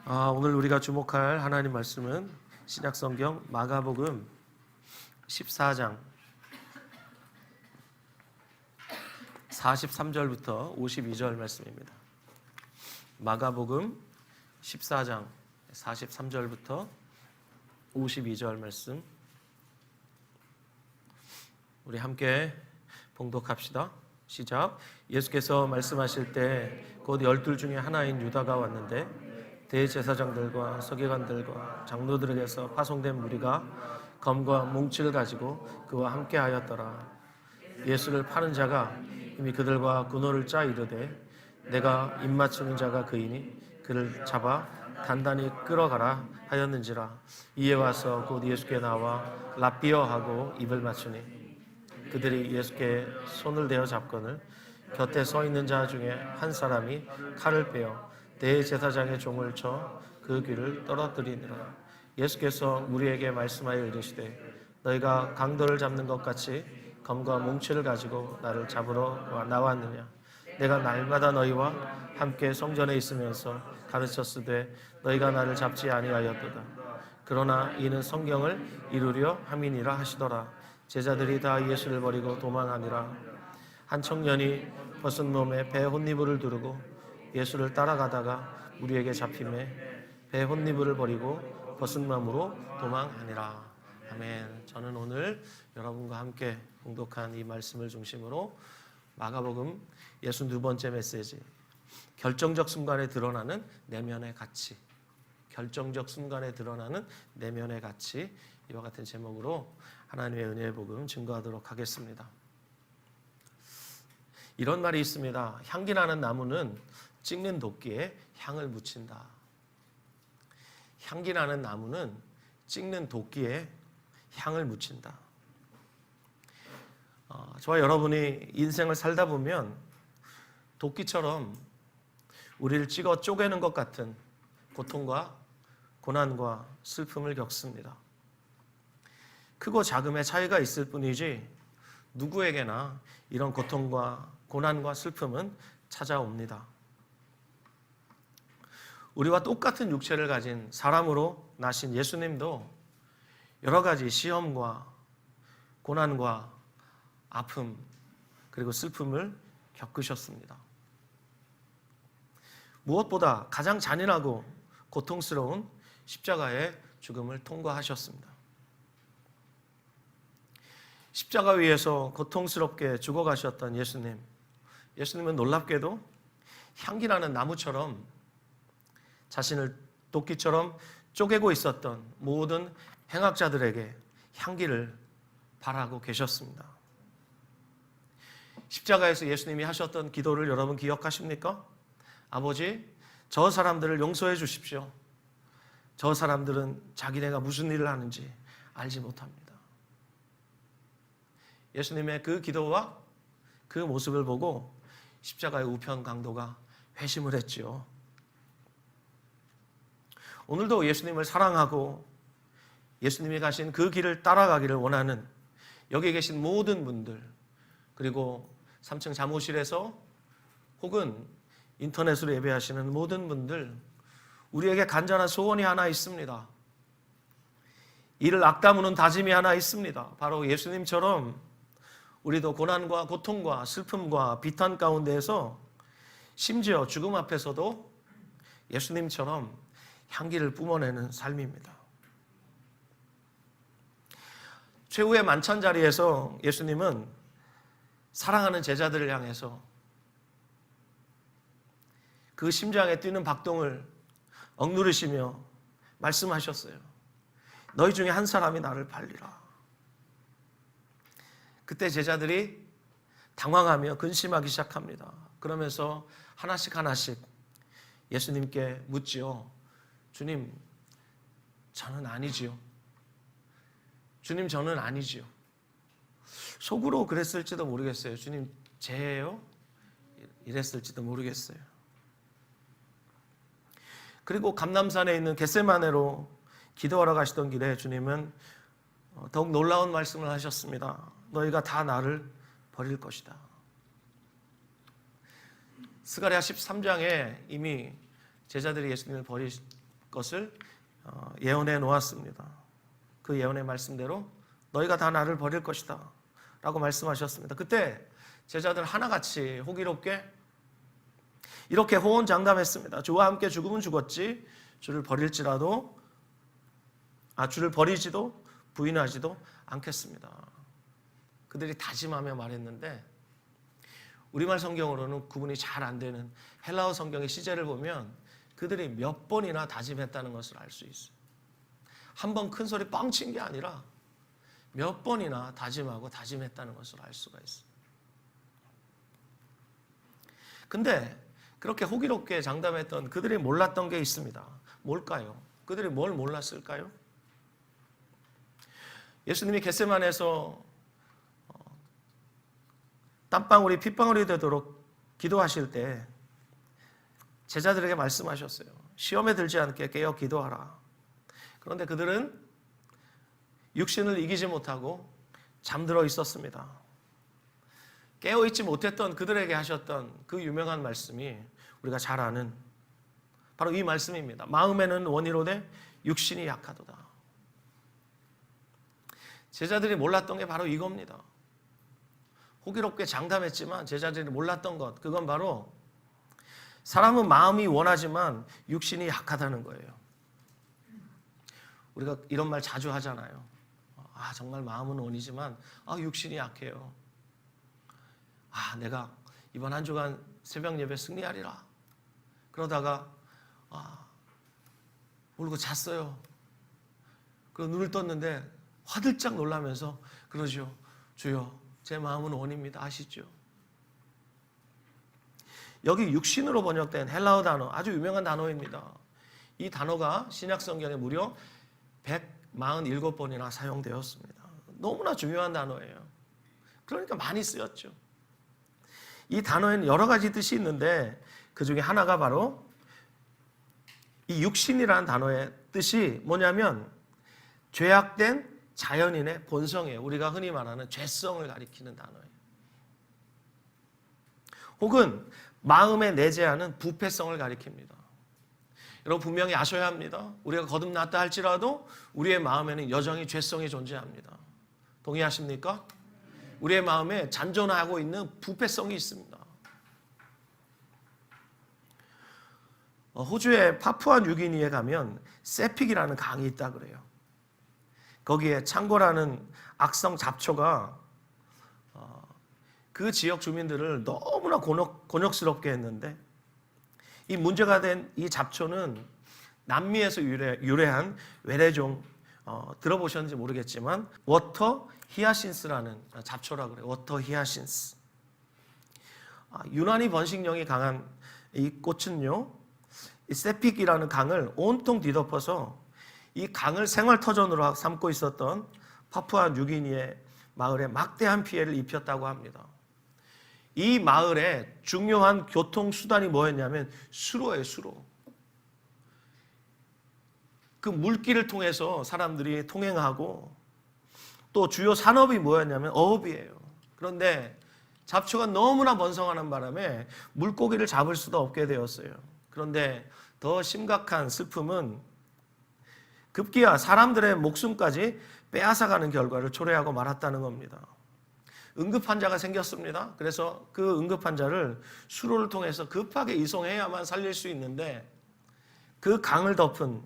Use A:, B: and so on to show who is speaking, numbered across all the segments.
A: 오늘 우리가 주목할 하나님 말씀은 신약성경 마가복음 14장 43절부터 52절 말씀입니다. 마가복음 14장 43절부터 52절 말씀 우리 함께 봉독합시다. 시작. 예수께서 말씀하실 때 곧 12 중에 하나인 유다가 왔는데 대제사장들과 서기관들과 장로들에게서 파송된 무리가 검과 뭉치를 가지고 그와 함께 하였더라. 예수를 파는 자가 이미 그들과 군호를 짜 이르되 내가 입맞추는 자가 그이니 그를 잡아 단단히 끌어가라 하였는지라. 이에 와서 곧 예수께 나와 랍비어하고 입을 맞추니 그들이 예수께 손을 대어 잡거늘 곁에 서 있는 자 중에 한 사람이 칼을 빼어 대제사장의 종을 쳐 그 귀를 떨어뜨리니라. 예수께서 무리에게 말씀하여 이르시되 너희가 강도를 잡는 것 같이 검과 뭉치를 가지고 나를 잡으러 나왔느냐. 내가 날마다 너희와 함께 성전에 있으면서 가르쳤으되 너희가 나를 잡지 아니하였도다. 그러나 이는 성경을 이루려 함이니라 하시더라. 제자들이 다 예수를 버리고 도망하니라. 한 청년이 벗은 몸에 배 혼니부를 두르고 예수를 따라가다가 우리에게 잡힘에 배 혼니부를 버리고 벗은 마음으로 도망하니라. 아멘. 저는 오늘 여러분과 함께 봉독한 이 말씀을 중심으로 마가복음 62번째 메시지, 결정적 순간에 드러나는 내면의 가치, 결정적 순간에 드러나는 내면의 가치, 이와 같은 제목으로 하나님의 은혜의 복음 증거하도록 하겠습니다. 이런 말이 있습니다. 향기 나는 나무는 찍는 도끼에 향을 묻힌다. 향기 나는 나무는 찍는 도끼에 향을 묻힌다. 저와 여러분이 인생을 살다 보면 도끼처럼 우리를 찍어 쪼개는 것 같은 고통과 고난과 슬픔을 겪습니다. 크고 작음의 차이가 있을 뿐이지 누구에게나 이런 고통과 고난과 슬픔은 찾아옵니다. 우리와 똑같은 육체를 가진 사람으로 나신 예수님도 여러 가지 시험과 고난과 아픔 그리고 슬픔을 겪으셨습니다. 무엇보다 가장 잔인하고 고통스러운 십자가의 죽음을 통과하셨습니다. 십자가 위에서 고통스럽게 죽어가셨던 예수님은 놀랍게도 향기나는 나무처럼 자신을 도끼처럼 쪼개고 있었던 모든 행악자들에게 향기를 바라고 계셨습니다. 십자가에서 예수님이 하셨던 기도를 여러분 기억하십니까? 아버지, 저 사람들을 용서해 주십시오. 저 사람들은 자기네가 무슨 일을 하는지 알지 못합니다. 예수님의 그 기도와 그 모습을 보고 십자가의 우편 강도가 회심을 했지요. 오늘도 예수님을 사랑하고 예수님이 가신 그 길을 따라가기를 원하는 여기 계신 모든 분들, 그리고 3층 잠옷실에서 혹은 인터넷으로 예배하시는 모든 분들, 우리에게 간절한 소원이 하나 있습니다. 이를 악다무는 다짐이 하나 있습니다. 바로 예수님처럼 우리도 고난과 고통과 슬픔과 비탄 가운데에서 심지어 죽음 앞에서도 예수님처럼 향기를 뿜어내는 삶입니다. 최후의 만찬 자리에서 예수님은 사랑하는 제자들을 향해서 그 심장에 뛰는 박동을 억누르시며 말씀하셨어요. 너희 중에 한 사람이 나를 팔리라. 그때 제자들이 당황하며 근심하기 시작합니다. 그러면서 하나씩 예수님께 묻지요. 주님, 저는 아니지요. 주님, 저는 아니지요. 속으로 그랬을지도 모르겠어요. 주님, 쟤예요? 이랬을지도 모르겠어요. 그리고 감람산에 있는 겟세마네로 기도하러 가시던 길에 주님은 더욱 놀라운 말씀을 하셨습니다. 너희가 다 나를 버릴 것이다. 스가랴 13장에 이미 제자들이 예수님을 것을 예언해 놓았습니다. 그 예언의 말씀대로 너희가 다 나를 버릴 것이다 라고 말씀하셨습니다. 그때 제자들 하나같이 호기롭게 이렇게 호언장담했습니다. 주와 함께 죽으면 죽었지 주를 버리지도 부인하지도 않겠습니다. 그들이 다짐하며 말했는데 우리말 성경으로는 구분이 잘 안 되는 헬라어 성경의 시제를 보면 그들이 몇 번이나 다짐했다는 것을 알 수 있어요. 한 번 큰 소리 뻥 친 게 아니라 몇 번이나 다짐하고 다짐했다는 것을 알 수가 있어요. 근데 그렇게 호기롭게 장담했던 그들이 몰랐던 게 있습니다. 뭘까요? 그들이 뭘 몰랐을까요? 예수님이 겟세마네에서 땀방울이 핏방울이 되도록 기도하실 때 제자들에게 말씀하셨어요. 시험에 들지 않게 깨어 기도하라. 그런데 그들은 육신을 이기지 못하고 잠들어 있었습니다. 깨어있지 못했던 그들에게 하셨던 그 유명한 말씀이 우리가 잘 아는 바로 이 말씀입니다. 마음에는 원이로되 육신이 약하도다. 제자들이 몰랐던 게 바로 이겁니다. 호기롭게 장담했지만 제자들이 몰랐던 것, 그건 바로 사람은 마음이 원하지만 육신이 약하다는 거예요. 우리가 이런 말 자주 하잖아요. 정말 마음은 원이지만 육신이 약해요. 내가 이번 한 주간 새벽 예배 승리하리라. 그러다가 울고 잤어요. 그리고 눈을 떴는데 화들짝 놀라면서 그러죠. 주여, 제 마음은 원입니다. 아시죠? 여기 육신으로 번역된 헬라어 단어, 아주 유명한 단어입니다. 이 단어가 신약 성경에 무려 147번이나 사용되었습니다. 너무나 중요한 단어예요. 그러니까 많이 쓰였죠. 이 단어에는 여러 가지 뜻이 있는데 그 중에 하나가 바로 이 육신이라는 단어의 뜻이 뭐냐면 죄악된 자연인의 본성이에요. 우리가 흔히 말하는 죄성을 가리키는 단어예요. 혹은 마음에 내재하는 부패성을 가리킵니다. 여러분 분명히 아셔야 합니다. 우리가 거듭났다 할지라도 우리의 마음에는 여전히 죄성이 존재합니다. 동의하십니까? 우리의 마음에 잔존하고 있는 부패성이 있습니다. 호주의 파푸아 뉴기니에 가면 세픽이라는 강이 있다 그래요. 거기에 창고라는 악성 잡초가 그 지역 주민들을 너무나 곤욕스럽게 했는데 이 문제가 된 이 잡초는 남미에서 유래한 외래종 들어보셨는지 모르겠지만 워터 히아신스라는 잡초라고 그래요. 워터 히아신스. 유난히 번식력이 강한 이 꽃은요, 이 세픽이라는 강을 온통 뒤덮어서 이 강을 생활터전으로 삼고 있었던 파푸아 뉴기니의 마을에 막대한 피해를 입혔다고 합니다. 이 마을의 중요한 교통수단이 뭐였냐면 수로예요, 수로. 그 물길을 통해서 사람들이 통행하고 또 주요 산업이 뭐였냐면 어업이에요. 그런데 잡초가 너무나 번성하는 바람에 물고기를 잡을 수도 없게 되었어요. 그런데 더 심각한 슬픔은 급기야 사람들의 목숨까지 빼앗아가는 결과를 초래하고 말았다는 겁니다. 응급환자가 생겼습니다. 그래서 그 응급환자를 수로를 통해서 급하게 이송해야만 살릴 수 있는데 그 강을 덮은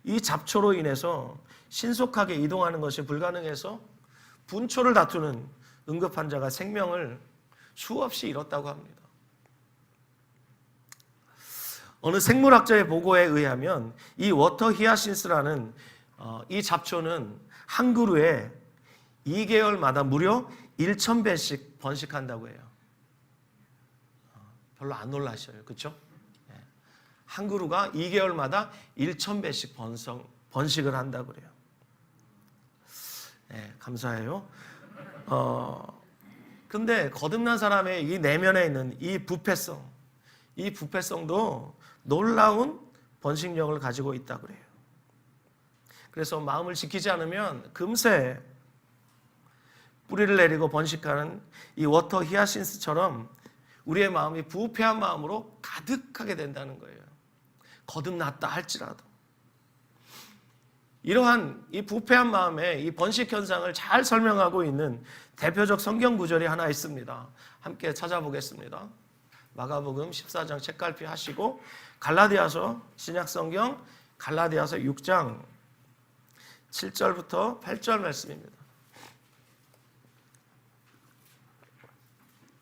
A: 이 잡초로 인해서 신속하게 이동하는 것이 불가능해서 분초를 다투는 응급환자가 생명을 수없이 잃었다고 합니다. 어느 생물학자의 보고에 의하면 이 워터 히아신스라는 이 잡초는 한 그루에 2개월마다 무려 1,000배씩 번식한다고 해요. 별로 안 놀라셔요. 그렇죠? 한 그루가 2개월마다 1,000배씩 번식을 한다고 그래요. 감사해요. 근데 거듭난 사람의 이 내면에 있는 이 부패성도 놀라운 번식력을 가지고 있다고 그래요. 그래서 마음을 지키지 않으면 금세 뿌리를 내리고 번식하는 이 워터 히아신스처럼 우리의 마음이 부패한 마음으로 가득하게 된다는 거예요. 거듭났다 할지라도. 이러한 이 부패한 마음의 이 번식 현상을 잘 설명하고 있는 대표적 성경 구절이 하나 있습니다. 함께 찾아보겠습니다. 마가복음 14장 책갈피 하시고 갈라디아서 신약성경 갈라디아서 6장 7절부터 8절 말씀입니다.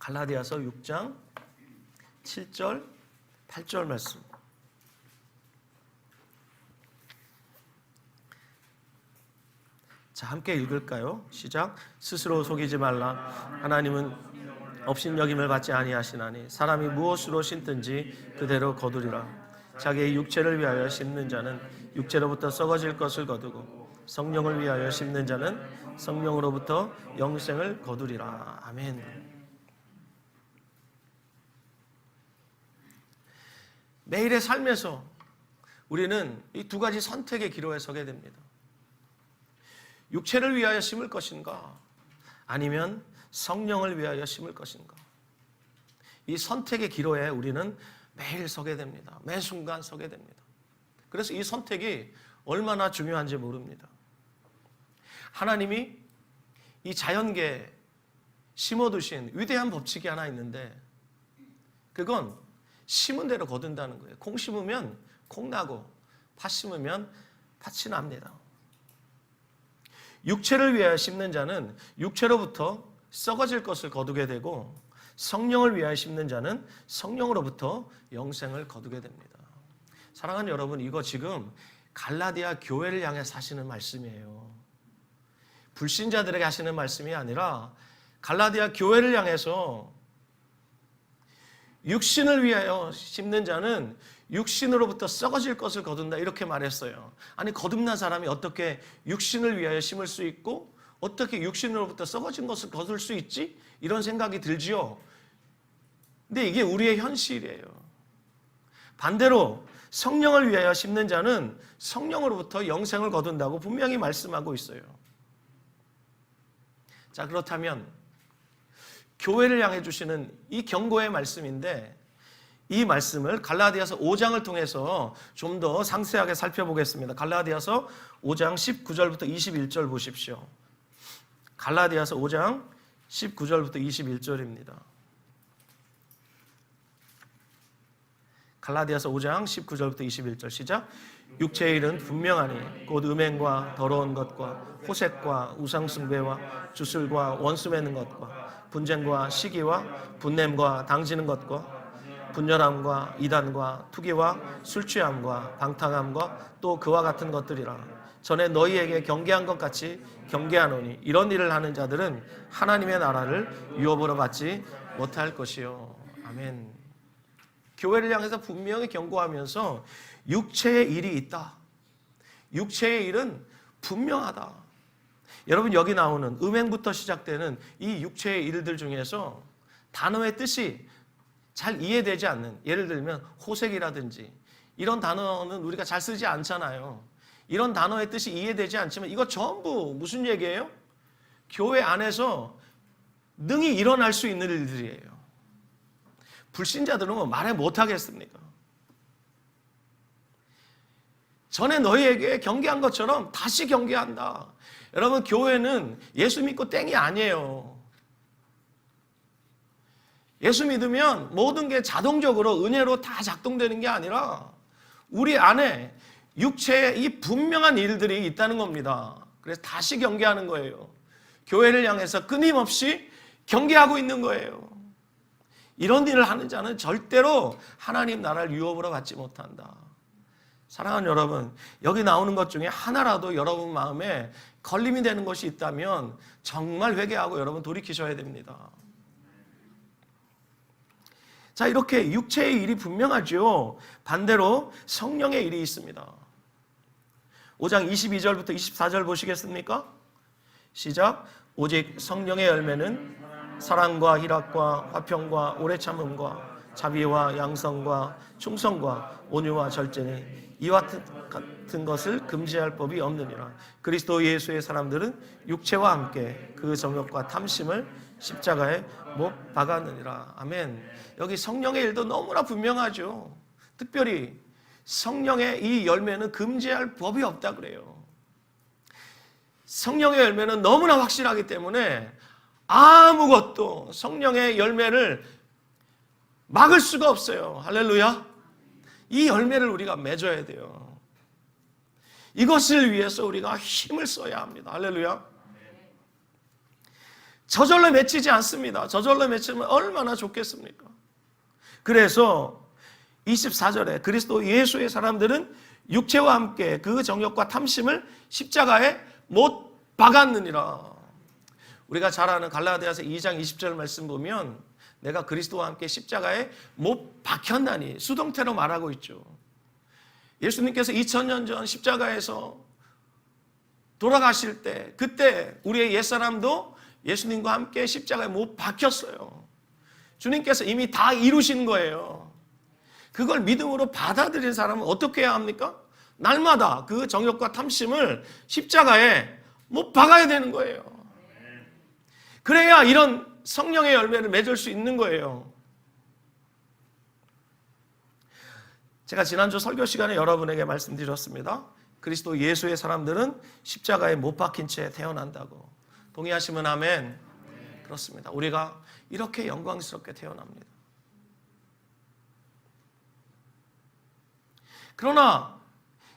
A: 갈라디아서 6장 7절 8절 말씀. 자, 함께 읽을까요? 시작. 스스로 속이지 말라. 하나님은 업신여김을 받지 아니하시나니 사람이 무엇으로 심든지 그대로 거두리라. 자기의 육체를 위하여 심는 자는 육체로부터 썩어질 것을 거두고 성령을 위하여 심는 자는 성령으로부터 영생을 거두리라. 아멘. 매일의 삶에서 우리는 이 두 가지 선택의 기로에 서게 됩니다. 육체를 위하여 심을 것인가? 아니면 성령을 위하여 심을 것인가? 이 선택의 기로에 우리는 매일 서게 됩니다. 매 순간 서게 됩니다. 그래서 이 선택이 얼마나 중요한지 모릅니다. 하나님이 이 자연계에 심어두신 위대한 법칙이 하나 있는데 그건 심은 대로 거둔다는 거예요. 콩 심으면 콩 나고 팥 심으면 팥이 납니다. 육체를 위하여 심는 자는 육체로부터 썩어질 것을 거두게 되고 성령을 위하여 심는 자는 성령으로부터 영생을 거두게 됩니다. 사랑하는 여러분, 이거 지금 갈라디아 교회를 향해 하시는 말씀이에요. 불신자들에게 하시는 말씀이 아니라 갈라디아 교회를 향해서 육신을 위하여 심는 자는 육신으로부터 썩어질 것을 거둔다 이렇게 말했어요. 아니, 거듭난 사람이 어떻게 육신을 위하여 심을 수 있고 어떻게 육신으로부터 썩어진 것을 거둘 수 있지? 이런 생각이 들지요. 근데 이게 우리의 현실이에요. 반대로 성령을 위하여 심는 자는 성령으로부터 영생을 거둔다고 분명히 말씀하고 있어요. 자, 그렇다면 교회를 향해 주시는 이 경고의 말씀인데 이 말씀을 갈라디아서 5장을 통해서 좀 더 상세하게 살펴보겠습니다. 갈라디아서 5장 19절부터 21절 보십시오. 갈라디아서 5장 19절부터 21절입니다. 갈라디아서 5장 19절부터 21절 시작. 육체의 일은 분명하니 곧 음행과 더러운 것과 호색과 우상숭배와 주술과 원수 맺는 것과 분쟁과 시기와 분냄과 당지는 것과 분열함과 이단과 투기와 술취함과 방탕함과 또 그와 같은 것들이라. 전에 너희에게 경계한 것 같이 경계하노니 이런 일을 하는 자들은 하나님의 나라를 유업으로 받지 못할 것이요. 아멘. 교회를 향해서 분명히 경고하면서 육체의 일이 있다. 육체의 일은 분명하다. 여러분, 여기 나오는 음행부터 시작되는 이 육체의 일들 중에서 단어의 뜻이 잘 이해되지 않는, 예를 들면 호색이라든지 이런 단어는 우리가 잘 쓰지 않잖아요. 이런 단어의 뜻이 이해되지 않지만 이거 전부 무슨 얘기예요? 교회 안에서 능히 일어날 수 있는 일들이에요. 불신자들은 뭐 말해 못하겠습니까? 전에 너희에게 경계한 것처럼 다시 경계한다. 여러분, 교회는 예수 믿고 땡이 아니에요. 예수 믿으면 모든 게 자동적으로 은혜로 다 작동되는 게 아니라 우리 안에 육체에 이 분명한 일들이 있다는 겁니다. 그래서 다시 경계하는 거예요. 교회를 향해서 끊임없이 경계하고 있는 거예요. 이런 일을 하는 자는 절대로 하나님 나라를 유업으로 받지 못한다. 사랑하는 여러분, 여기 나오는 것 중에 하나라도 여러분 마음에 걸림이 되는 것이 있다면 정말 회개하고 여러분 돌이키셔야 됩니다. 자, 이렇게 육체의 일이 분명하죠. 반대로 성령의 일이 있습니다. 5장 22절부터 24절 보시겠습니까? 시작. 오직 성령의 열매는 사랑과 희락과 화평과 오래 참음과 자비와 양성과 충성과 온유와 절제니 이와 같은 것을 금지할 법이 없느니라. 그리스도 예수의 사람들은 육체와 함께 그 정욕과 탐심을 십자가에 못 박았느니라. 아멘. 여기 성령의 일도 너무나 분명하죠. 특별히 성령의 이 열매는 금지할 법이 없다 그래요. 성령의 열매는 너무나 확실하기 때문에 아무것도 성령의 열매를 막을 수가 없어요. 할렐루야. 이 열매를 우리가 맺어야 돼요. 이것을 위해서 우리가 힘을 써야 합니다. 할렐루야. 저절로 맺히지 않습니다. 저절로 맺히면 얼마나 좋겠습니까? 그래서 24절에 그리스도 예수의 사람들은 육체와 함께 그 정욕과 탐심을 십자가에 못 박았느니라. 우리가 잘 아는 갈라디아서 2장 20절 말씀 보면 내가 그리스도와 함께 십자가에 못 박혔나니 수동태로 말하고 있죠. 예수님께서 2000년 전 십자가에서 돌아가실 때 그때 우리의 옛사람도 예수님과 함께 십자가에 못 박혔어요. 주님께서 이미 다 이루신 거예요. 그걸 믿음으로 받아들인 사람은 어떻게 해야 합니까? 날마다 그 정욕과 탐심을 십자가에 못 박아야 되는 거예요. 그래야 이런 성령의 열매를 맺을 수 있는 거예요. 제가 지난주 설교 시간에 여러분에게 말씀드렸습니다. 그리스도 예수의 사람들은 십자가에 못 박힌 채 태어난다고. 동의하시면 아멘. 그렇습니다. 우리가 이렇게 영광스럽게 태어납니다. 그러나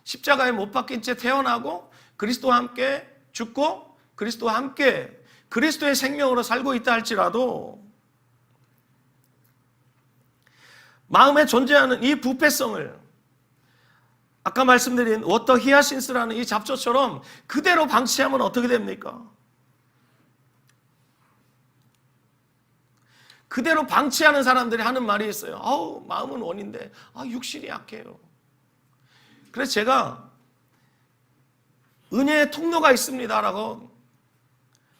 A: 십자가에 못 박힌 채 태어나고 그리스도와 함께 죽고 그리스도와 함께 그리스도의 생명으로 살고 있다 할지라도 마음에 존재하는 이 부패성을 아까 말씀드린 워터 히아신스라는 이 잡초처럼 그대로 방치하면 어떻게 됩니까? 그대로 방치하는 사람들이 하는 말이 있어요. 아우, 마음은 원인데 육신이 약해요. 그래서 제가 은혜의 통로가 있습니다라고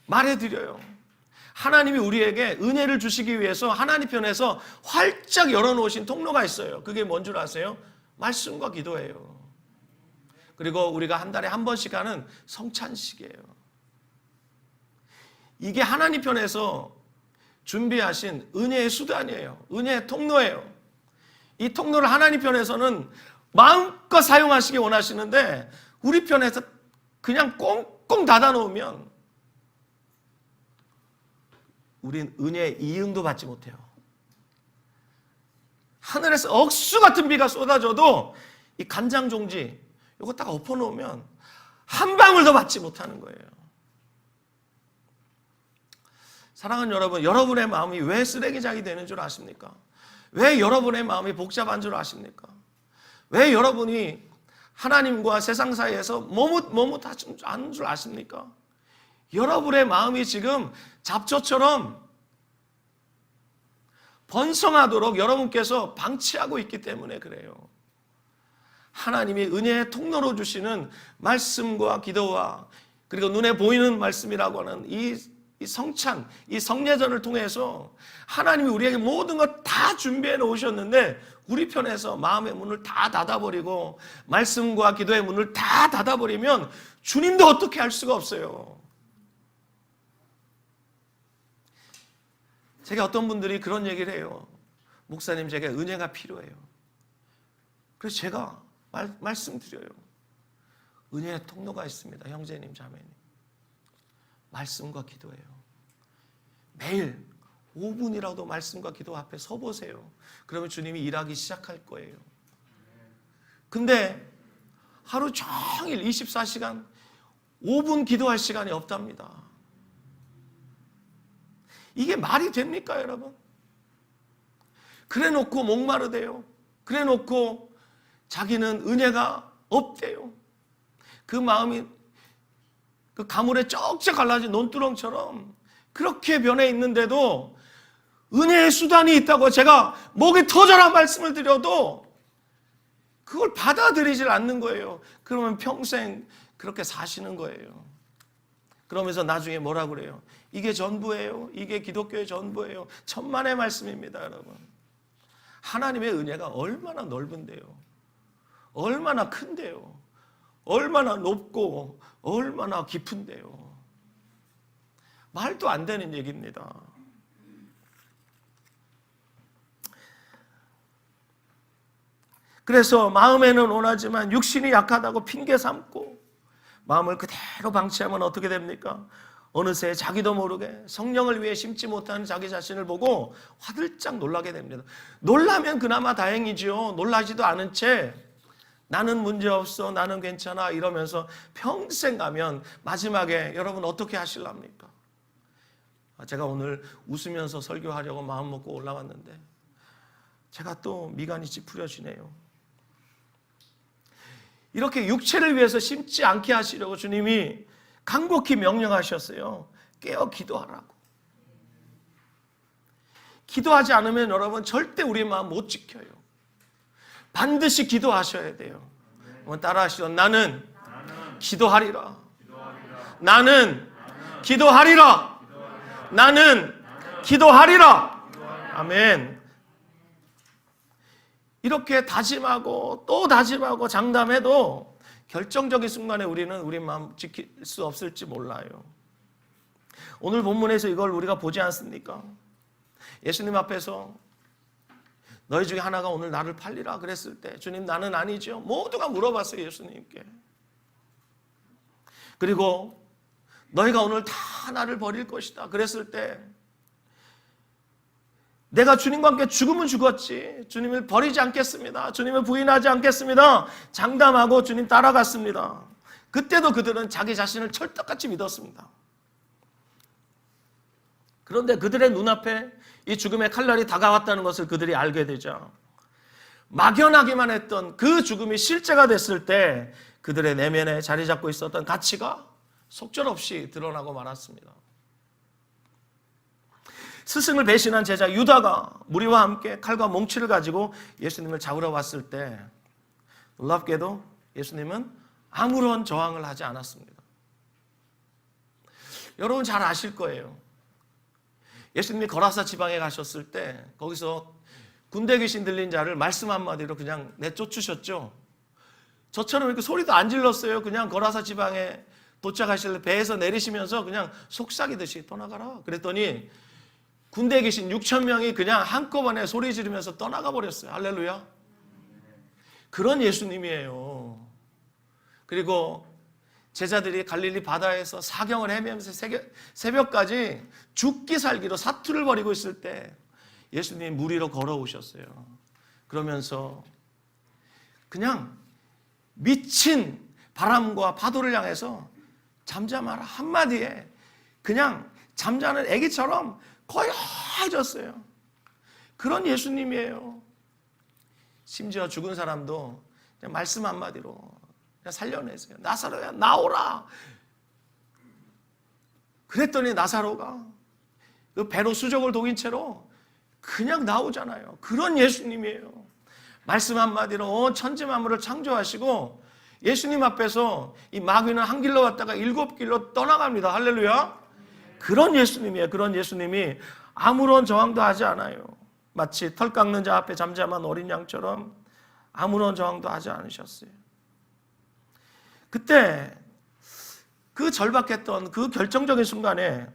A: 말해드려요. 하나님이 우리에게 은혜를 주시기 위해서 하나님 편에서 활짝 열어놓으신 통로가 있어요. 그게 뭔 줄 아세요? 말씀과 기도예요. 그리고 우리가 한 달에 한 번씩 하는 성찬식이에요. 이게 하나님 편에서 준비하신 은혜의 수단이에요. 은혜의 통로예요. 이 통로를 하나님 편에서는 마음껏 사용하시기 원하시는데 우리 편에서 그냥 꽁꽁 닫아놓으면 우린 은혜의 이응도 받지 못해요. 하늘에서 억수 같은 비가 쏟아져도 이 간장 종지 이거 딱 엎어놓으면 한 방울도 받지 못하는 거예요. 사랑하는 여러분, 여러분의 마음이 왜 쓰레기장이 되는 줄 아십니까? 왜 여러분의 마음이 복잡한 줄 아십니까? 왜 여러분이 하나님과 세상 사이에서 머뭇하는 줄 아십니까? 여러분의 마음이 지금 잡초처럼 번성하도록 여러분께서 방치하고 있기 때문에 그래요. 하나님이 은혜의 통로로 주시는 말씀과 기도와 그리고 눈에 보이는 말씀이라고 하는 이 성찬, 이 성례전을 통해서 하나님이 우리에게 모든 것 다 준비해 놓으셨는데 우리 편에서 마음의 문을 다 닫아버리고 말씀과 기도의 문을 다 닫아버리면 주님도 어떻게 할 수가 없어요. 제가 어떤 분들이 그런 얘기를 해요. 목사님, 제게 은혜가 필요해요. 그래서 제가 말씀드려요. 은혜의 통로가 있습니다. 형제님, 자매님. 말씀과 기도예요. 매일 5분이라도 말씀과 기도 앞에 서보세요. 그러면 주님이 일하기 시작할 거예요. 근데 하루 종일 24시간 5분 기도할 시간이 없답니다. 이게 말이 됩니까, 여러분? 그래 놓고 목마르대요. 그래 놓고 자기는 은혜가 없대요. 그 마음이 그 가물에 쩍쩍 갈라진 논두렁처럼 그렇게 변해 있는데도 은혜의 수단이 있다고 제가 목이 터져라 말씀을 드려도 그걸 받아들이질 않는 거예요. 그러면 평생 그렇게 사시는 거예요. 그러면서 나중에 뭐라 그래요? 이게 전부예요. 이게 기독교의 전부예요. 천만의 말씀입니다, 여러분. 하나님의 은혜가 얼마나 넓은데요. 얼마나 큰데요. 얼마나 높고 얼마나 깊은데요. 말도 안 되는 얘기입니다. 그래서 마음에는 원하지만 육신이 약하다고 핑계 삼고 마음을 그대로 방치하면 어떻게 됩니까? 어느새 자기도 모르게 성령을 위해 심지 못하는 자기 자신을 보고 화들짝 놀라게 됩니다. 놀라면 그나마 다행이지요. 놀라지도 않은 채 나는 문제없어, 나는 괜찮아 이러면서 평생 가면 마지막에 여러분 어떻게 하실랍니까? 제가 오늘 웃으면서 설교하려고 마음 먹고 올라왔는데 제가 또 미간이 찌푸려지네요. 이렇게 육체를 위해서 심지 않게 하시려고 주님이 간곡히 명령하셨어요. 깨어 기도하라고. 기도하지 않으면 여러분 절대 우리 마음 못 지켜요. 반드시 기도하셔야 돼요. 한번 따라하시죠. 나는 기도하리라. 나는 기도하리라. 나는 기도하리라. 아멘. 이렇게 다짐하고 또 다짐하고 장담해도 결정적인 순간에 우리는 우리 마음 지킬 수 없을지 몰라요. 오늘 본문에서 이걸 우리가 보지 않습니까? 예수님 앞에서 너희 중에 하나가 오늘 나를 팔리라 그랬을 때 주님 나는 아니죠. 모두가 물어봤어요. 예수님께. 그리고 너희가 오늘 다 나를 버릴 것이다 그랬을 때 내가 주님과 함께 죽으면 죽었지 주님을 버리지 않겠습니다. 주님을 부인하지 않겠습니다. 장담하고 주님 따라갔습니다. 그때도 그들은 자기 자신을 철떡같이 믿었습니다. 그런데 그들의 눈앞에 이 죽음의 칼날이 다가왔다는 것을 그들이 알게 되자 막연하기만 했던 그 죽음이 실제가 됐을 때 그들의 내면에 자리 잡고 있었던 가치가 속절없이 드러나고 말았습니다. 스승을 배신한 제자 유다가 무리와 함께 칼과 몽치를 가지고 예수님을 잡으러 왔을 때 놀랍게도 예수님은 아무런 저항을 하지 않았습니다. 여러분 잘 아실 거예요. 예수님이 거라사 지방에 가셨을 때 거기서 군대 귀신 들린 자를 말씀 한마디로 그냥 내쫓으셨죠. 저처럼 이렇게 소리도 안 질렀어요. 그냥 거라사 지방에 도착하실 때 배에서 내리시면서 그냥 속삭이듯이 떠나가라. 그랬더니 군대에 계신 6천 명이 그냥 한꺼번에 소리 지르면서 떠나가 버렸어요. 할렐루야. 그런 예수님이에요. 그리고 제자들이 갈릴리 바다에서 사경을 헤매면서 새벽까지 죽기 살기로 사투를 벌이고 있을 때 예수님이 물 위로 걸어오셨어요. 그러면서 그냥 미친 바람과 파도를 향해서 잠잠하라 한마디에 그냥 잠자는 애기처럼 거의 해졌어요. 그런 예수님이에요. 심지어 죽은 사람도 그냥 말씀 한마디로 그냥 살려내세요. 나사로야 나오라. 그랬더니 나사로가 그 배로 수족을 독인 채로 그냥 나오잖아요. 그런 예수님이에요. 말씀 한마디로 천지 만물을 창조하시고 예수님 앞에서 이 마귀는 한 길로 왔다가 7길로 떠나갑니다. 할렐루야. 그런 예수님이에요. 그런 예수님이 아무런 저항도 하지 않아요. 마치 털 깎는 자 앞에 잠잠한 어린 양처럼 아무런 저항도 하지 않으셨어요. 그때 그 절박했던 그 결정적인 순간에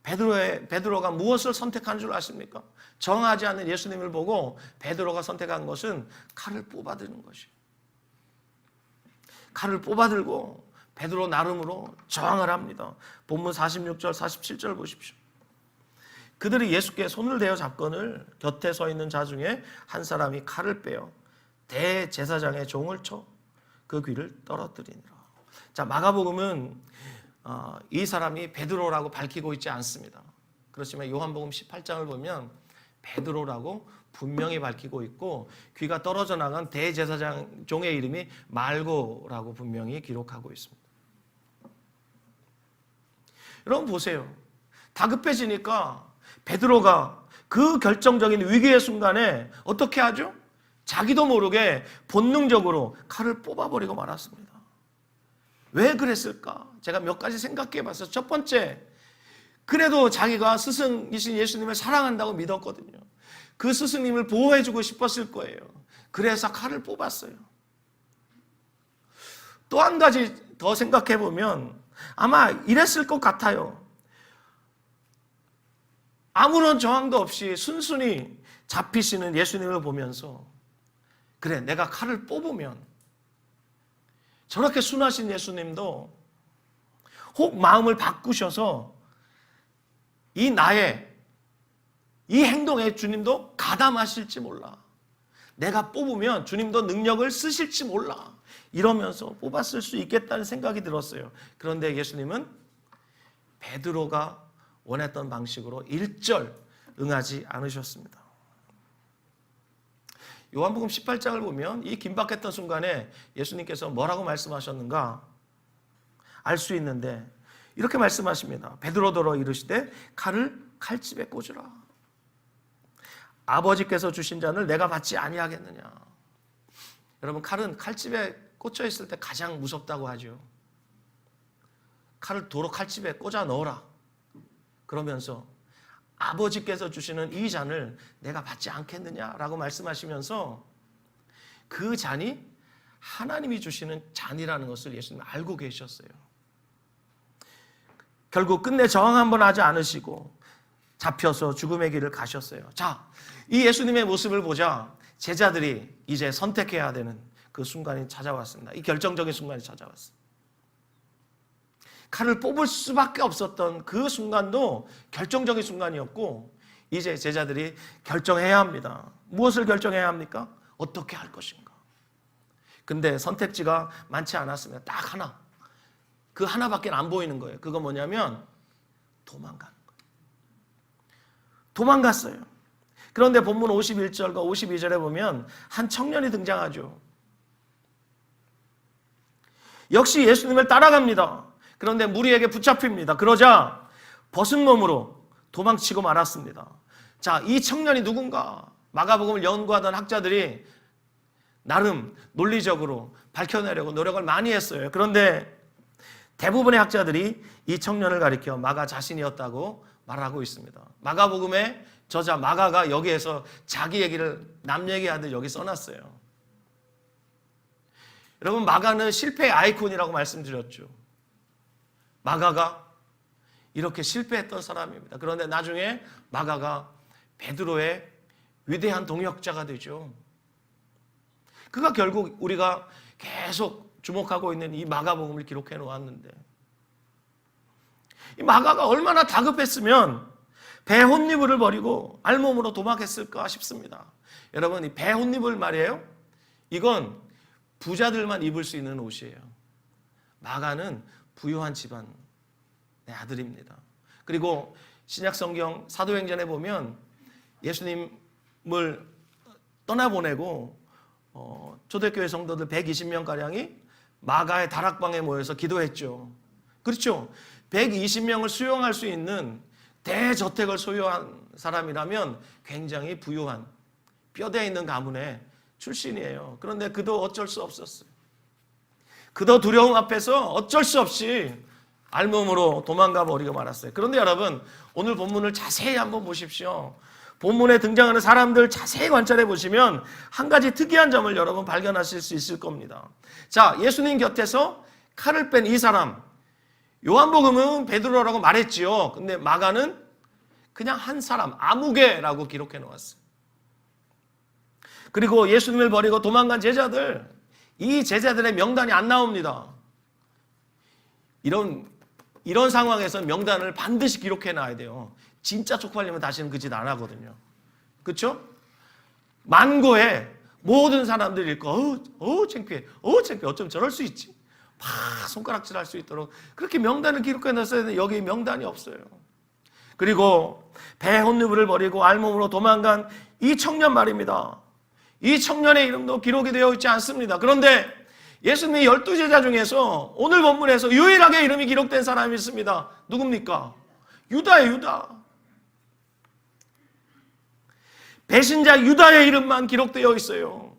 A: 베드로가 무엇을 선택한 줄 아십니까? 저항하지 않는 예수님을 보고 베드로가 선택한 것은 칼을 뽑아드는 것이에요. 칼을 뽑아들고 베드로 나름으로 저항을 합니다. 본문 46절, 47절 보십시오. 그들이 예수께 손을 대어 잡거늘 곁에 서 있는 자 중에 한 사람이 칼을 빼어 대제사장의 종을 쳐 그 귀를 떨어뜨리니라. 자, 마가복음은 이 사람이 베드로라고 밝히고 있지 않습니다. 그렇지만 요한복음 18장을 보면 베드로라고 분명히 밝히고 있고 귀가 떨어져 나간 대제사장 종의 이름이 말고라고 분명히 기록하고 있습니다. 여러분 보세요. 다급해지니까 베드로가 그 결정적인 위기의 순간에 어떻게 하죠? 자기도 모르게 본능적으로 칼을 뽑아버리고 말았습니다. 왜 그랬을까? 제가 몇 가지 생각해 봤어요. 첫 번째, 그래도 자기가 스승이신 예수님을 사랑한다고 믿었거든요. 그 스승님을 보호해주고 싶었을 거예요. 그래서 칼을 뽑았어요. 또 한 가지 더 생각해 보면 아마 이랬을 것 같아요. 아무런 저항도 없이 순순히 잡히시는 예수님을 보면서 그래, 내가 칼을 뽑으면 저렇게 순하신 예수님도 혹 마음을 바꾸셔서 이 행동에 주님도 가담하실지 몰라. 내가 뽑으면 주님도 능력을 쓰실지 몰라. 이러면서 뽑았을 수 있겠다는 생각이 들었어요. 그런데 예수님은 베드로가 원했던 방식으로 일절 응하지 않으셨습니다. 요한복음 18장을 보면 이 긴박했던 순간에 예수님께서 뭐라고 말씀하셨는가 알 수 있는데 이렇게 말씀하십니다. 베드로더러 이르시되 칼을 칼집에 꽂으라. 아버지께서 주신 잔을 내가 받지 아니하겠느냐. 여러분, 칼은 칼집에 꽂혀 있을 때 가장 무섭다고 하죠. 칼을 도로 칼집에 꽂아 넣어라. 그러면서 아버지께서 주시는 이 잔을 내가 받지 않겠느냐라고 말씀하시면서 그 잔이 하나님이 주시는 잔이라는 것을 예수님 알고 계셨어요. 결국 끝내 저항 한번 하지 않으시고 잡혀서 죽음의 길을 가셨어요. 자, 이 예수님의 모습을 보자 제자들이 이제 선택해야 되는 그 순간이 찾아왔습니다. 이 결정적인 순간이 찾아왔습니다. 칼을 뽑을 수밖에 없었던 그 순간도 결정적인 순간이었고 이제 제자들이 결정해야 합니다. 무엇을 결정해야 합니까? 어떻게 할 것인가. 근데 선택지가 많지 않았습니다. 딱 하나. 그 하나밖에 안 보이는 거예요. 그건 뭐냐면 도망가는 거예요. 도망갔어요. 그런데 본문 51절과 52절에 보면 한 청년이 등장하죠. 역시 예수님을 따라갑니다. 그런데 무리에게 붙잡힙니다. 그러자 벗은 몸으로 도망치고 말았습니다. 자, 이 청년이 누군가? 마가복음을 연구하던 학자들이 나름 논리적으로 밝혀내려고 노력을 많이 했어요. 그런데 대부분의 학자들이 이 청년을 가리켜 마가 자신이었다고 말하고 있습니다. 마가복음의 저자 마가가 여기에서 자기 얘기를 남 얘기하듯 여기 써놨어요. 여러분, 마가는 실패의 아이콘이라고 말씀드렸죠. 마가가 이렇게 실패했던 사람입니다. 그런데 나중에 마가가 베드로의 위대한 동역자가 되죠. 그가 결국 우리가 계속 주목하고 있는 이 마가복음을 기록해 놓았는데 이 마가가 얼마나 다급했으면 배 혼니부를 버리고 알몸으로 도망했을까 싶습니다. 여러분, 이 배 혼니부 말이에요. 이건 부자들만 입을 수 있는 옷이에요. 마가는 부유한 집안의 아들입니다. 그리고 신약성경 사도행전에 보면 예수님을 떠나보내고 초대교회 성도들 120명가량이 마가의 다락방에 모여서 기도했죠. 그렇죠? 120명을 수용할 수 있는 대저택을 소유한 사람이라면 굉장히 부유한 뼈대 있는 가문의 출신이에요. 그런데 그도 어쩔 수 없었어요. 그도 두려움 앞에서 어쩔 수 없이 알몸으로 도망가 버리고 말았어요. 그런데 여러분, 오늘 본문을 자세히 한번 보십시오. 본문에 등장하는 사람들 자세히 관찰해 보시면 한 가지 특이한 점을 여러분 발견하실 수 있을 겁니다. 자, 예수님 곁에서 칼을 뺀 이 사람, 요한복음은 베드로라고 말했지요. 근데 마가는 그냥 한 사람, 아무개라고 기록해 놓았어요. 그리고 예수님을 버리고 도망간 제자들, 이 제자들의 명단이 안 나옵니다. 이런 상황에서 명단을 반드시 기록해 놔야 돼요. 진짜 쪽팔리면 다시는 그 짓 안 하거든요. 그렇죠? 만고에 모든 사람들이 읽고 창피해. 창피해. 어쩜 저럴 수 있지? 막 손가락질 할 수 있도록 그렇게 명단을 기록해 놨어야 되는데 여기 명단이 없어요. 그리고 배 혼니부를 버리고 알몸으로 도망간 이 청년 말입니다. 이 청년의 이름도 기록이 되어 있지 않습니다. 그런데 예수님의 12제자 중에서 오늘 본문에서 유일하게 이름이 기록된 사람이 있습니다. 누굽니까? 유다예요, 유다. 배신자 유다의 이름만 기록되어 있어요.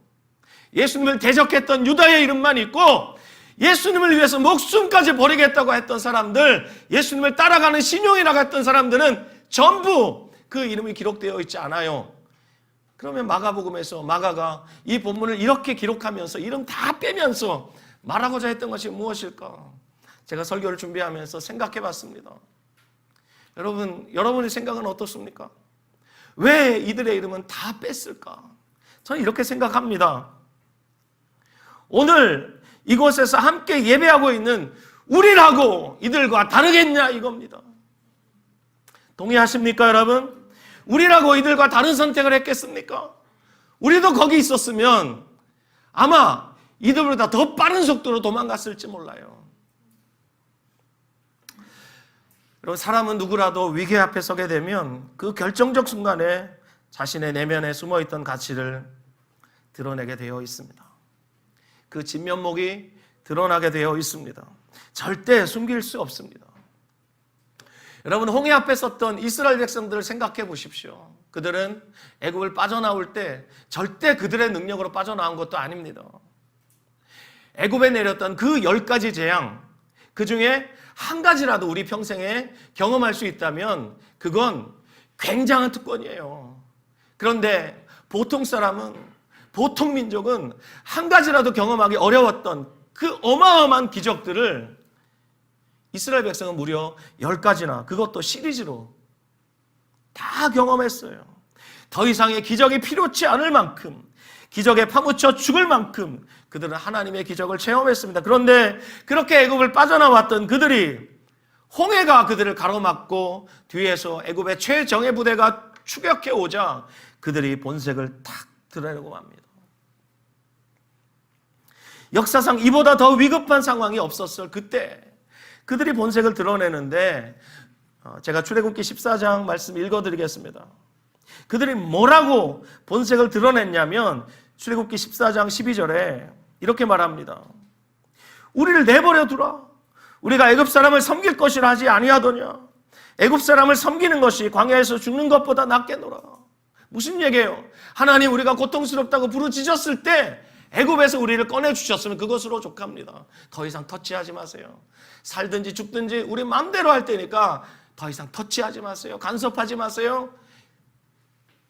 A: 예수님을 대적했던 유다의 이름만 있고 예수님을 위해서 목숨까지 버리겠다고 했던 사람들, 예수님을 따라가는 신용이라고 했던 사람들은 전부 그 이름이 기록되어 있지 않아요. 그러면 마가복음에서 마가가 이 본문을 이렇게 기록하면서 이름 다 빼면서 말하고자 했던 것이 무엇일까? 제가 설교를 준비하면서 생각해 봤습니다. 여러분의 생각은 어떻습니까? 왜 이들의 이름은 다 뺐을까? 저는 이렇게 생각합니다. 오늘 이곳에서 함께 예배하고 있는 우리라고 이들과 다르겠냐 이겁니다. 동의하십니까 여러분? 우리라고 이들과 다른 선택을 했겠습니까? 우리도 거기 있었으면 아마 이들보다 더 빠른 속도로 도망갔을지 몰라요. 여러분, 사람은 누구라도 위기 앞에 서게 되면 그 결정적 순간에 자신의 내면에 숨어있던 가치를 드러내게 되어 있습니다. 그 진면목이 드러나게 되어 있습니다. 절대 숨길 수 없습니다. 여러분, 홍해 앞에 섰던 이스라엘 백성들을 생각해 보십시오. 그들은 애굽을 빠져나올 때 절대 그들의 능력으로 빠져나온 것도 아닙니다. 애굽에 내렸던 그 10가지 재앙, 그 중에 한 가지라도 우리 평생에 경험할 수 있다면 그건 굉장한 특권이에요. 그런데 보통 사람은, 보통 민족은 한 가지라도 경험하기 어려웠던 그 어마어마한 기적들을 이스라엘 백성은 무려 10가지나, 그것도 시리즈로 다 경험했어요. 더 이상의 기적이 필요치 않을 만큼, 기적에 파묻혀 죽을 만큼 그들은 하나님의 기적을 체험했습니다. 그런데 그렇게 애굽을 빠져나왔던 그들이, 홍해가 그들을 가로막고 뒤에서 애굽의 최정예 부대가 추격해 오자 그들이 본색을 탁 드러내고 맙니다. 역사상 이보다 더 위급한 상황이 없었을 그때 그들이 본색을 드러내는데, 제가 출애굽기 14장 말씀 읽어드리겠습니다. 그들이 뭐라고 본색을 드러냈냐면 출애굽기 14장 12절에 이렇게 말합니다. 우리를 내버려 두라. 우리가 애굽 사람을 섬길 것이라 하지 아니하더냐. 애굽 사람을 섬기는 것이 광야에서 죽는 것보다 낫겠노라. 무슨 얘기예요? 하나님, 우리가 고통스럽다고 부르짖었을 때 애굽에서 우리를 꺼내주셨으면 그것으로 족합니다. 더 이상 터치하지 마세요. 살든지 죽든지 우리 마음대로 할 테니까 더 이상 터치하지 마세요. 간섭하지 마세요.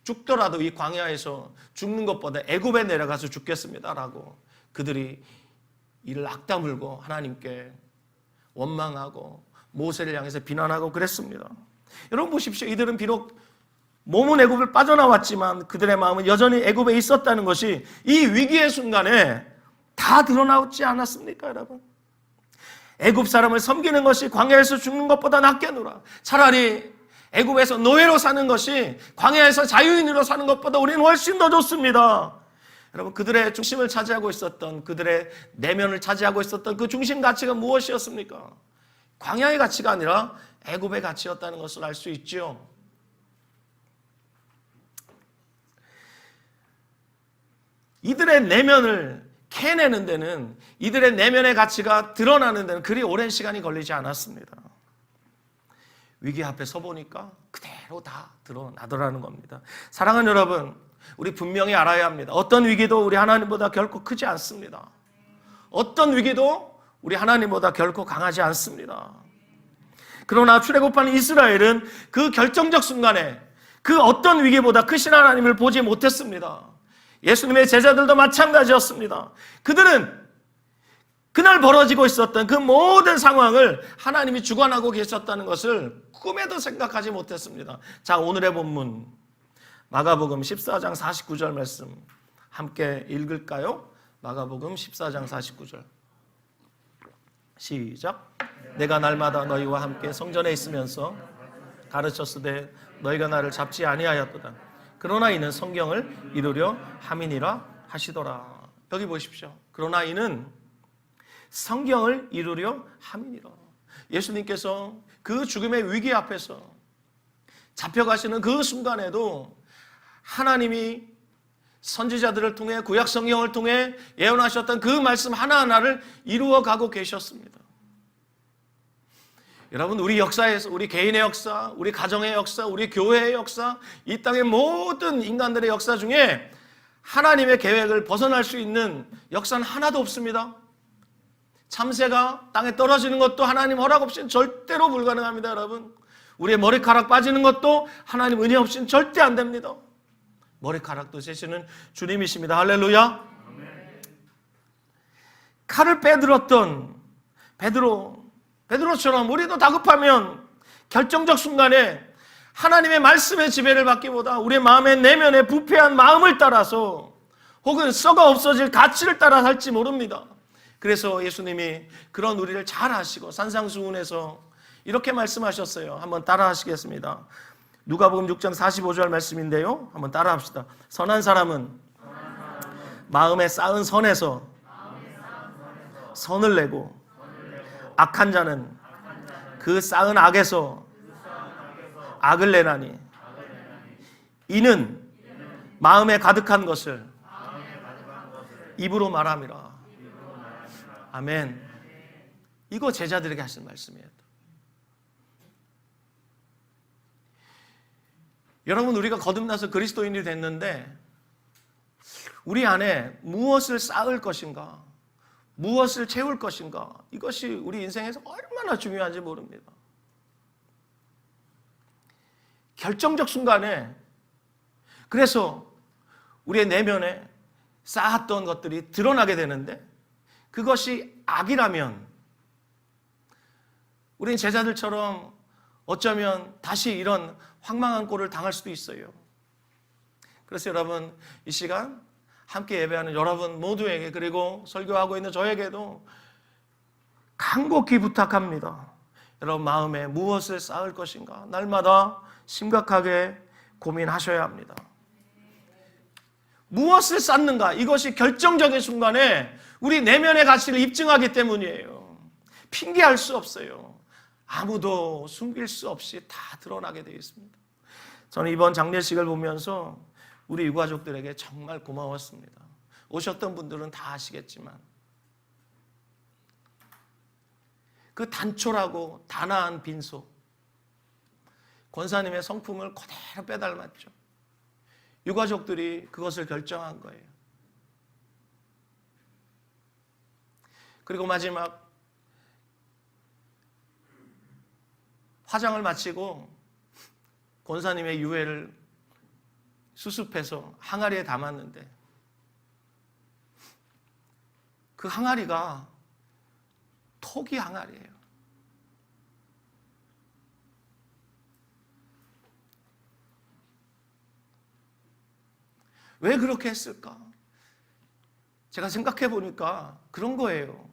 A: 죽더라도 이 광야에서 죽는 것보다 애굽에 내려가서 죽겠습니다라고 그들이 이를 악다물고 하나님께 원망하고 모세를 향해서 비난하고 그랬습니다. 여러분 보십시오. 이들은 비록 몸은 애굽을 빠져나왔지만 그들의 마음은 여전히 애굽에 있었다는 것이 이 위기의 순간에 다 드러나지 않았습니까, 여러분? 애굽 사람을 섬기는 것이 광야에서 죽는 것보다 낫겠노라. 차라리 애굽에서 노예로 사는 것이 광야에서 자유인으로 사는 것보다 우리는 훨씬 더 좋습니다. 여러분, 그들의 중심을 차지하고 있었던, 그들의 내면을 차지하고 있었던 그 중심 가치가 무엇이었습니까? 광야의 가치가 아니라 애굽의 가치였다는 것을 알 수 있죠. 이들의 내면을 캐내는 데는, 이들의 내면의 가치가 드러나는 데는 그리 오랜 시간이 걸리지 않았습니다. 위기 앞에 서보니까 그대로 다 드러나더라는 겁니다. 사랑하는 여러분, 우리 분명히 알아야 합니다. 어떤 위기도 우리 하나님보다 결코 크지 않습니다. 어떤 위기도 우리 하나님보다 결코 강하지 않습니다. 그러나 출애굽하는 이스라엘은 그 결정적 순간에 그 어떤 위기보다 크신 하나님을 보지 못했습니다. 예수님의 제자들도 마찬가지였습니다. 그들은 그날 벌어지고 있었던 그 모든 상황을 하나님이 주관하고 계셨다는 것을 꿈에도 생각하지 못했습니다. 자, 오늘의 본문 마가복음 14장 49절 말씀 함께 읽을까요? 마가복음 14장 49절 시작. 내가 날마다 너희와 함께 성전에 있으면서 가르쳤으되 너희가 나를 잡지 아니하였도다. 그러나 이는 성경을 이루려 함이니라 하시더라. 여기 보십시오. 그러나 이는 성경을 이루려 함이니라. 예수님께서 그 죽음의 위기 앞에서 잡혀가시는 그 순간에도 하나님이 선지자들을 통해 구약 성경을 통해 예언하셨던 그 말씀 하나하나를 이루어가고 계셨습니다. 여러분, 우리 역사에서 우리 개인의 역사, 우리 가정의 역사, 우리 교회의 역사, 이 땅의 모든 인간들의 역사 중에 하나님의 계획을 벗어날 수 있는 역사는 하나도 없습니다. 참새가 땅에 떨어지는 것도 하나님 허락 없이는 절대로 불가능합니다. 여러분, 우리의 머리카락 빠지는 것도 하나님 은혜 없이는 절대 안 됩니다. 머리카락도 세시는 주님이십니다. 할렐루야. 칼을 빼들었던 베드로처럼 우리도 다급하면 결정적 순간에 하나님의 말씀의 지배를 받기보다 우리의 마음의 내면의 부패한 마음을 따라서 혹은 썩어 없어질 가치를 따라 살지 모릅니다. 그래서 예수님이 그런 우리를 잘 아시고 산상수훈에서 이렇게 말씀하셨어요. 한번 따라 하시겠습니다. 누가복음 6장 45절 말씀인데요. 한번 따라 합시다. 선한 사람은 마음에 쌓은 선에서 선을 내고 악한 자는 그 쌓은 악에서 악을 내나니 이는 마음에 가득한 것을 입으로 말함이라. 아멘. 이거 제자들에게 하신 말씀이에요. 여러분, 우리가 거듭나서 그리스도인이 됐는데 우리 안에 무엇을 쌓을 것인가, 무엇을 채울 것인가, 이것이 우리 인생에서 얼마나 중요한지 모릅니다. 결정적 순간에, 그래서 우리의 내면에 쌓았던 것들이 드러나게 되는데 그것이 악이라면 우린 제자들처럼 어쩌면 다시 이런 황망한 꼴을 당할 수도 있어요. 그래서 여러분, 이 시간 함께 예배하는 여러분 모두에게, 그리고 설교하고 있는 저에게도 간곡히 부탁합니다. 여러분 마음에 무엇을 쌓을 것인가 날마다 심각하게 고민하셔야 합니다. 무엇을 쌓는가, 이것이 결정적인 순간에 우리 내면의 가치를 입증하기 때문이에요. 핑계할 수 없어요. 아무도 숨길 수 없이 다 드러나게 되어 있습니다. 저는 이번 장례식을 보면서 우리 유가족들에게 정말 고마웠습니다. 오셨던 분들은 다 아시겠지만 그 단촐하고 단아한 빈소, 권사님의 성품을 그대로 빼닮았죠. 유가족들이 그것을 결정한 거예요. 그리고 마지막 화장을 마치고 권사님의 유해를 수습해서 항아리에 담았는데 그 항아리가 토기 항아리예요. 왜 그렇게 했을까? 제가 생각해 보니까 그런 거예요.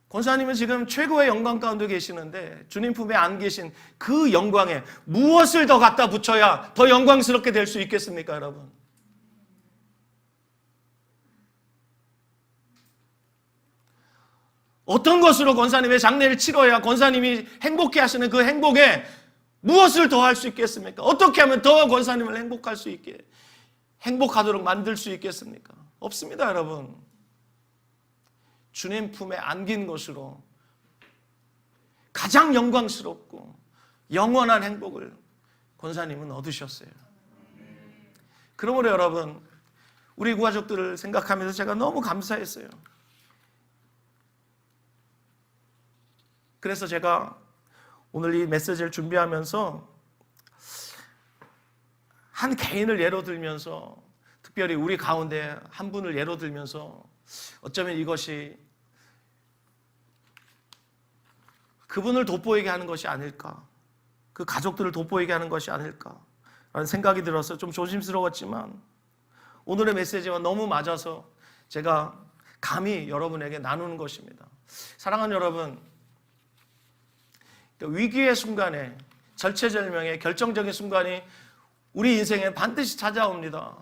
A: 권사님은 지금 최고의 영광 가운데 계시는데 주님 품에 안 계신 그 영광에 무엇을 더 갖다 붙여야 더 영광스럽게 될 수 있겠습니까, 여러분? 어떤 것으로 권사님의 장례를 치러야 권사님이 행복해 하시는 그 행복에 무엇을 더 할 수 있겠습니까? 어떻게 하면 더 권사님을 행복할 수 있게, 행복하도록 만들 수 있겠습니까? 없습니다, 여러분. 주님 품에 안긴 것으로 가장 영광스럽고 영원한 행복을 권사님은 얻으셨어요. 그러므로 여러분, 우리 구가족들을 생각하면서 제가 너무 감사했어요. 그래서 제가 오늘 이 메시지를 준비하면서 한 개인을 예로 들면서, 특별히 우리 가운데 한 분을 예로 들면서 어쩌면 이것이 그분을 돋보이게 하는 것이 아닐까, 그 가족들을 돋보이게 하는 것이 아닐까라는 생각이 들어서 좀 조심스러웠지만 오늘의 메시지와 너무 맞아서 제가 감히 여러분에게 나누는 것입니다. 사랑하는 여러분, 위기의 순간에, 절체절명의 결정적인 순간이 우리 인생에 반드시 찾아옵니다.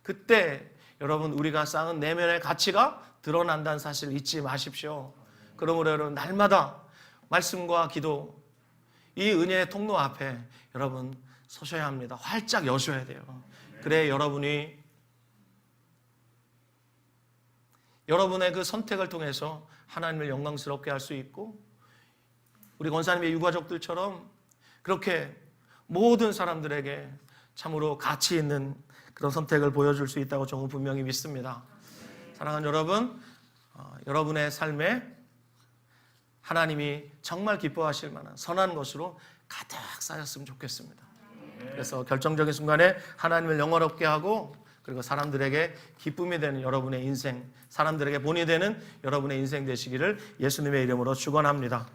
A: 그때 여러분, 우리가 쌓은 내면의 가치가 드러난다는 사실을 잊지 마십시오. 그러므로 여러분, 날마다 말씀과 기도, 이 은혜의 통로 앞에 여러분 서셔야 합니다. 활짝 여셔야 돼요. 그래 여러분이 여러분의 그 선택을 통해서 하나님을 영광스럽게 할 수 있고, 우리 권사님의 유가족들처럼 그렇게 모든 사람들에게 참으로 가치 있는 그런 선택을 보여줄 수 있다고 저는 분명히 믿습니다. 사랑하는 여러분, 여러분의 삶에 하나님이 정말 기뻐하실 만한 선한 것으로 가득 쌓였으면 좋겠습니다. 그래서 결정적인 순간에 하나님을 영화롭게 하고, 그리고 사람들에게 기쁨이 되는 여러분의 인생, 사람들에게 본이 되는 여러분의 인생 되시기를 예수님의 이름으로 축원합니다.